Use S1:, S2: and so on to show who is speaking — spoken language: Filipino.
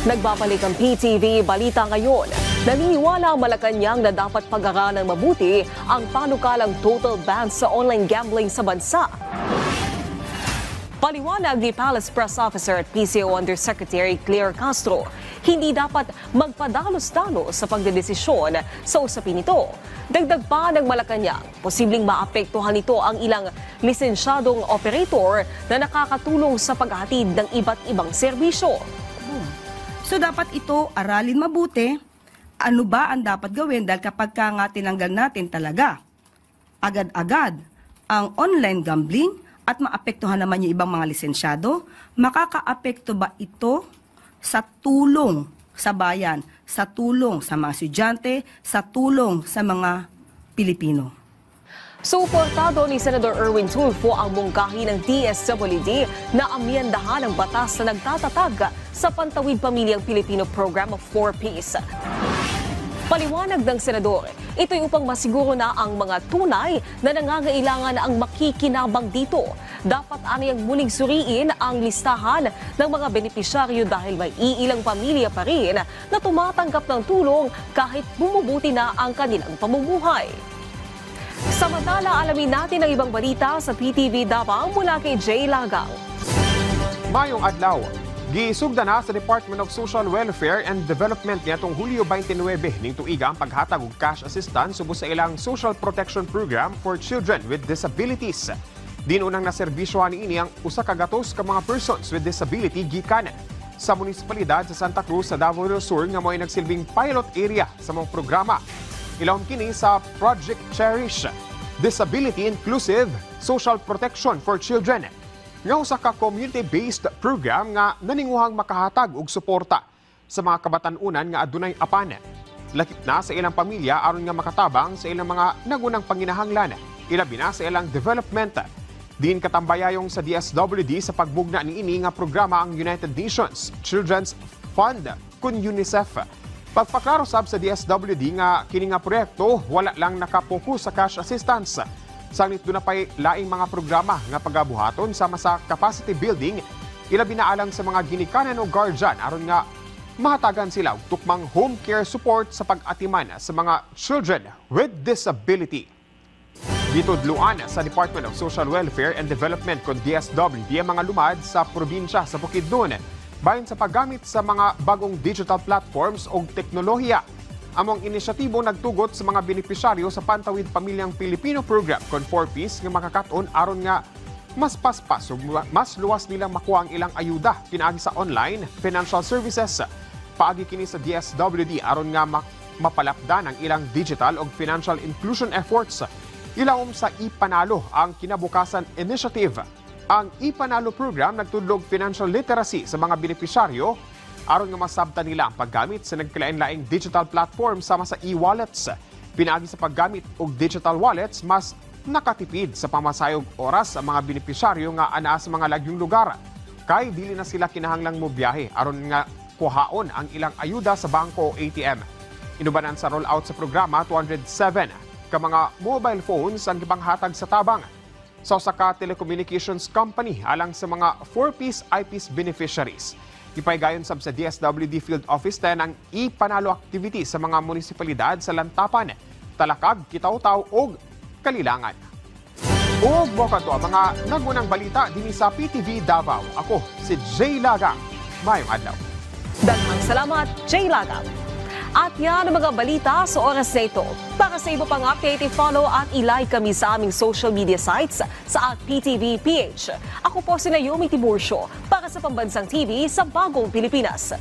S1: Nagbabalik ang PTV Balita ngayon. Naniniwala ang Malacanang na dapat pag-aralan mabuti ang panukalang total ban sa online gambling sa bansa. Paliwanag ni Palace Press Officer at PCO Undersecretary Claire Castro, hindi dapat magpadalos-dalos sa pagdedesisyon sa usapin ito. Dagdag pa ng Malacanang, posibleng maapektuhan nito ang ilang lisensyadong operator na nakakatulong sa paghatid ng iba't ibang serbisyo.
S2: So dapat ito aralin mabuti, ano ba ang dapat gawin dahil kapag nga tinanggal natin talaga agad-agad ang online gambling at maapektuhan naman yung ibang mga lisensyado, makakaapekto ba ito sa tulong sa bayan, sa tulong sa mga estudyante, sa tulong sa mga Pilipino?
S1: Suportado ni Senador Erwin Tulfo ang mungkahi ng DSWD na amyendahan ang batas na nagtatatag sa Pantawid Pamilyang Pilipino Program of 4Ps. Paliwanag ng Senador, ito'y upang masiguro na ang mga tunay na nangangailangan ang makikinabang dito. Dapat aniyang muling suriin ang listahan ng mga benepisyaryo dahil may iilang pamilya pa rin na tumatanggap ng tulong kahit bumubuti na ang kanilang pamumuhay. Samantala, alamin natin ang ibang balita sa PTV Davao mula kay Jay Lagang.
S3: Mayong adlaw, gisugda na sa Department of Social Welfare and Development niatong Hulyo 29 ning tuiga ang paghatag og cash assistance subos sa ilang Social Protection Program for Children with Disabilities. Dinunang naserbisyohan niini ang usa ka gatos ka mga persons with disability gikan sa munisipalidad sa Santa Cruz sa Davao del Sur nga mo'y nagsilbing pilot area sa mga programa. Ilawom kini sa Project Cherish, Disability Inclusive Social Protection for Children. Nga usa ka community-based program nga naninguhang makahatag og suporta sa mga kabatan-unan nga adunay apan. Lakip na sa ilang pamilya aron nga makatabang sa ilang mga nagunang panginahanglan, ilabi na sa ilang development. Din katambayayong sa DSWD sa pagbugna niini nga programa ang United Nations Children's Fund kun UNICEF. Pagpaklaro sab sa DSWD nga kini nga proyekto wala lang nakapokus sa cash assistance. Sanglit doon na pa'y laing mga programa nga pagabuhaton sama sa capacity building, ilabi na alang sa mga ginikanan o guardian aron nga mahatagan sila og tukmang home care support sa pag-atiman sa mga children with disability. Gitudluan sa Department of Social Welfare and Development kon DSWD ang mga lumad sa probinsya sa Bukidnon bahin sa paggamit sa mga bagong digital platforms o teknolohiya. Among inisyatibo nagtugot sa mga benepisyaryo sa Pantawid Pamilyang Pilipino Program kon 4Ps nga makakaton aron nga mas paspas o mas luwas nilang makuha ang ilang ayuda pinaagi sa online financial services. Paagi kini sa DSWD aron nga mapalapdan ang ilang digital o financial inclusion efforts. Ilawom sa iPanalo ang kinabukasan initiative. Ang iPanalo program nagtudlog financial literacy sa mga benepisyaryo aron nga masabtan nila ang paggamit sa nagkalain-laing digital platform sama sa e-wallets. Pinaagi sa paggamit og digital wallets, mas nakatipid sa pamasayog oras sa mga benepisyaryo nga anaa sa mga lagyong lugar. Kay dili na sila kinahanglang mobiyahe aron nga kuhaon ang ilang ayuda sa bangko o ATM. Inubanan sa rollout sa programa 207 ka mga mobile phones ang gipanghatag sa tabang sa usa ka telecommunications company alang sa mga 4Ps IPs beneficiaries. Ipaygayon sab sa DSWD Field Office 10 ang iPanalo activity sa mga munisipalidad sa Lantapan, Talakag, Kitaw-Taw ug Kalilangan. Ug mokato ang mga nagunang balita dinhi sa PTV Davao. Ako si Jay Lagang. Mayong adlaw.
S1: Daghang salamat, Jay Lagang. At yan ang mga balita sa oras na ito. Para sa iba pang update, i-follow at i-like kami sa aming social media sites sa @PTVPH. Ako po si Naomi Tiburcio para sa Pambansang TV sa Bagong Pilipinas.